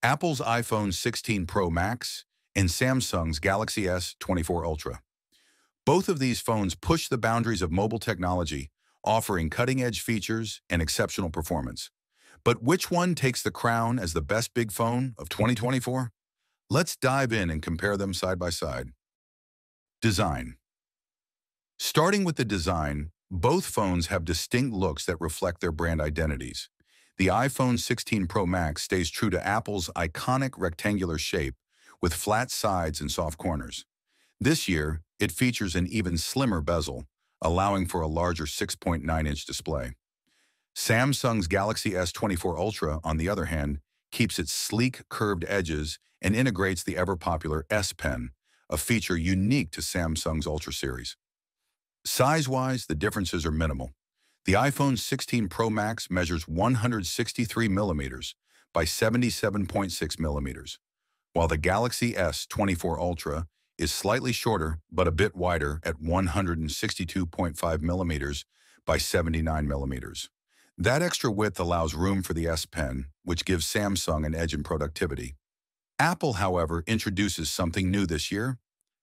Apple's iPhone 16 Pro Max and Samsung's Galaxy S24 Ultra. Both of these phones push the boundaries of mobile technology, offering cutting-edge features and exceptional performance. But which one takes the crown as the best big phone of 2024? Let's dive in and compare them side by side. Design. Starting with the design, both phones have distinct looks that reflect their brand identities. The iPhone 16 Pro Max stays true to Apple's iconic rectangular shape with flat sides and soft corners. This year, it features an even slimmer bezel, allowing for a larger 6.9-inch display. Samsung's Galaxy S24 Ultra, on the other hand, keeps its sleek, curved edges and integrates the ever-popular S Pen, a feature unique to Samsung's Ultra series. Size-wise, the differences are minimal. The iPhone 16 Pro Max measures 163 millimeters by 77.6 millimeters, while the Galaxy S24 Ultra is slightly shorter but a bit wider at 162.5 millimeters by 79 millimeters. That extra width allows room for the S Pen, which gives Samsung an edge in productivity. Apple, however, introduces something new this year: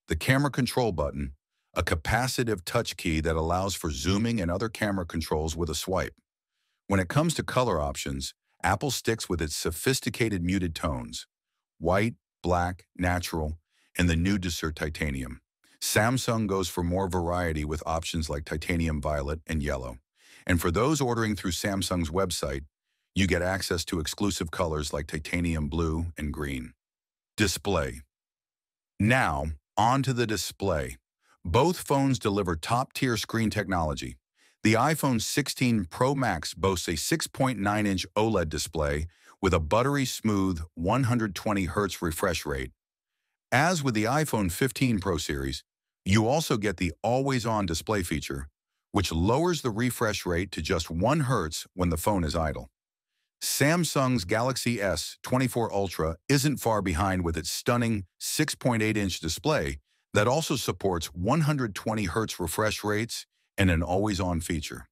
the camera control button, a capacitive touch key that allows for zooming and other camera controls with a swipe. When it comes to color options, Apple sticks with its sophisticated muted tones: white, black, natural, and the new Desert Titanium. Samsung goes for more variety with options like titanium violet and yellow. And for those ordering through Samsung's website, you get access to exclusive colors like titanium blue and green. Display. Now, on to the display. Both phones deliver top-tier screen technology. The iPhone 16 Pro Max boasts a 6.9-inch OLED display with a buttery smooth 120 Hz refresh rate. As with the iPhone 15 Pro series, you also get the always-on display feature, which lowers the refresh rate to just 1 Hz when the phone is idle. Samsung's Galaxy S24 Ultra isn't far behind with its stunning 6.8-inch display that also supports 120 Hz refresh rates and an always-on feature.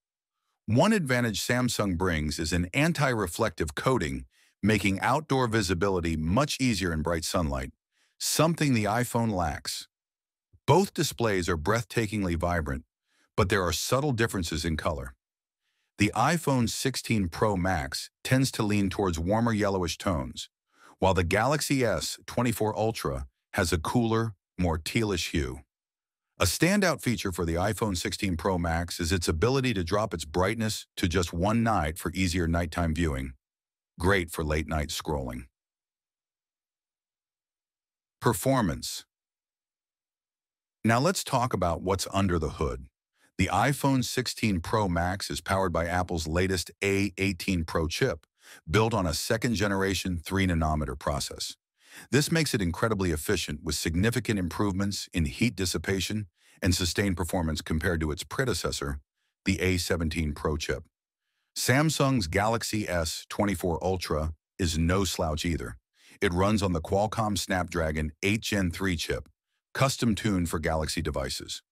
One advantage Samsung brings is an anti-reflective coating, making outdoor visibility much easier in bright sunlight, something the iPhone lacks. Both displays are breathtakingly vibrant, but there are subtle differences in color. The iPhone 16 Pro Max tends to lean towards warmer yellowish tones, while the Galaxy S24 Ultra has a cooler, more tealish hue. A standout feature for the iPhone 16 Pro Max is its ability to drop its brightness to just 1 nit for easier nighttime viewing. Great for late-night scrolling. Performance. Now let's talk about what's under the hood. The iPhone 16 Pro Max is powered by Apple's latest A18 Pro chip, built on a second-generation 3-nanometer process. This makes it incredibly efficient with significant improvements in heat dissipation and sustained performance compared to its predecessor, the A17 Pro chip. Samsung's Galaxy S24 Ultra is no slouch either. It runs on the Qualcomm Snapdragon 8 Gen 3 chip, custom-tuned for Galaxy devices.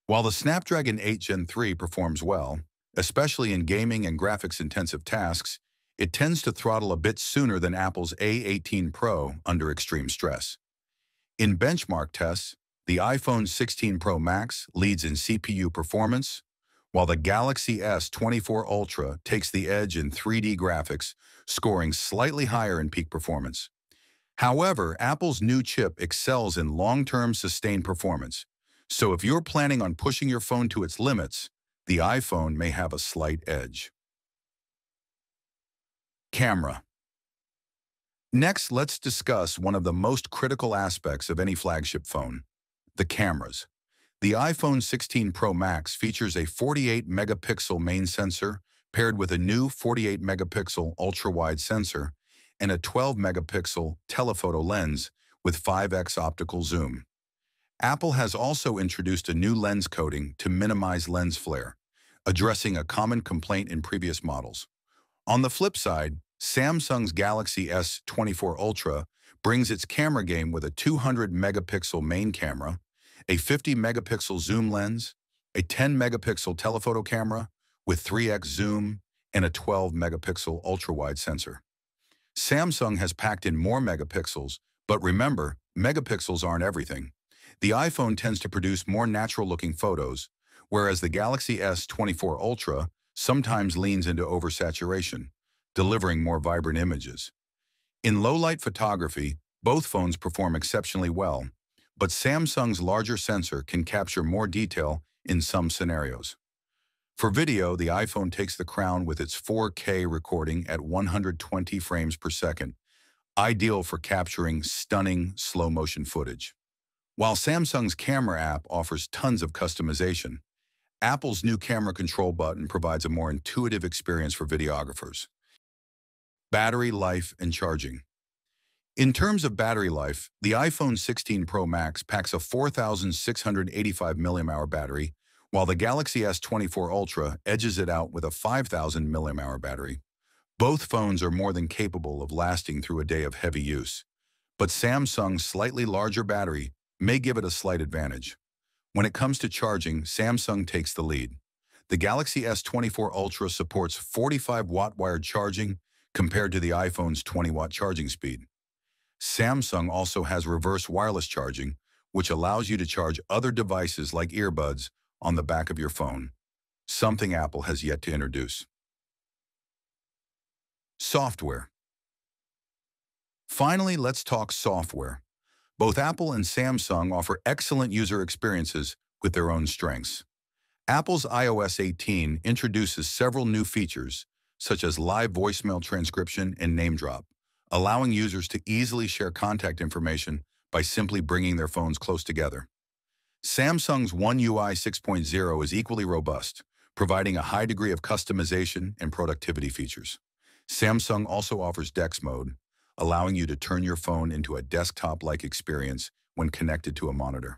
While the Snapdragon 8 Gen 3 performs well, especially in gaming and graphics-intensive tasks, it tends to throttle a bit sooner than Apple's A18 Pro under extreme stress. In benchmark tests, the iPhone 16 Pro Max leads in CPU performance, while the Galaxy S24 Ultra takes the edge in 3D graphics, scoring slightly higher in peak performance. However, Apple's new chip excels in long-term sustained performance, so if you're planning on pushing your phone to its limits, the iPhone may have a slight edge. Camera. Next, let's discuss one of the most critical aspects of any flagship phone: the cameras. The iPhone 16 Pro Max features a 48-megapixel main sensor paired with a new 48-megapixel ultra-wide sensor and a 12-megapixel telephoto lens with 5x optical zoom. Apple has also introduced a new lens coating to minimize lens flare, addressing a common complaint in previous models. On the flip side, Samsung's Galaxy S24 Ultra brings its camera game with a 200-megapixel main camera, a 50-megapixel zoom lens, a 10-megapixel telephoto camera with 3x zoom, and a 12-megapixel ultra-wide sensor. Samsung has packed in more megapixels, but remember, megapixels aren't everything. The iPhone tends to produce more natural-looking photos, whereas the Galaxy S24 Ultra sometimes leans into oversaturation, delivering more vibrant images. In low-light photography, both phones perform exceptionally well, but Samsung's larger sensor can capture more detail in some scenarios. For video, the iPhone takes the crown with its 4K recording at 120 frames per second, ideal for capturing stunning slow-motion footage. While Samsung's camera app offers tons of customization, Apple's new camera control button provides a more intuitive experience for videographers. Battery life and charging. In terms of battery life, the iPhone 16 Pro Max packs a 4,685 mAh battery, while the Galaxy S24 Ultra edges it out with a 5,000 mAh battery. Both phones are more than capable of lasting through a day of heavy use, but Samsung's slightly larger battery may give it a slight advantage. When it comes to charging, Samsung takes the lead. The Galaxy S24 Ultra supports 45-watt wired charging compared to the iPhone's 20-watt charging speed. Samsung also has reverse wireless charging, which allows you to charge other devices like earbuds on the back of your phone, something Apple has yet to introduce. Software. Finally, let's talk software. Both Apple and Samsung offer excellent user experiences with their own strengths. Apple's iOS 18 introduces several new features, such as live voicemail transcription and name drop, allowing users to easily share contact information by simply bringing their phones close together. Samsung's One UI 6.0 is equally robust, providing a high degree of customization and productivity features. Samsung also offers DeX mode, allowing you to turn your phone into a desktop-like experience when connected to a monitor.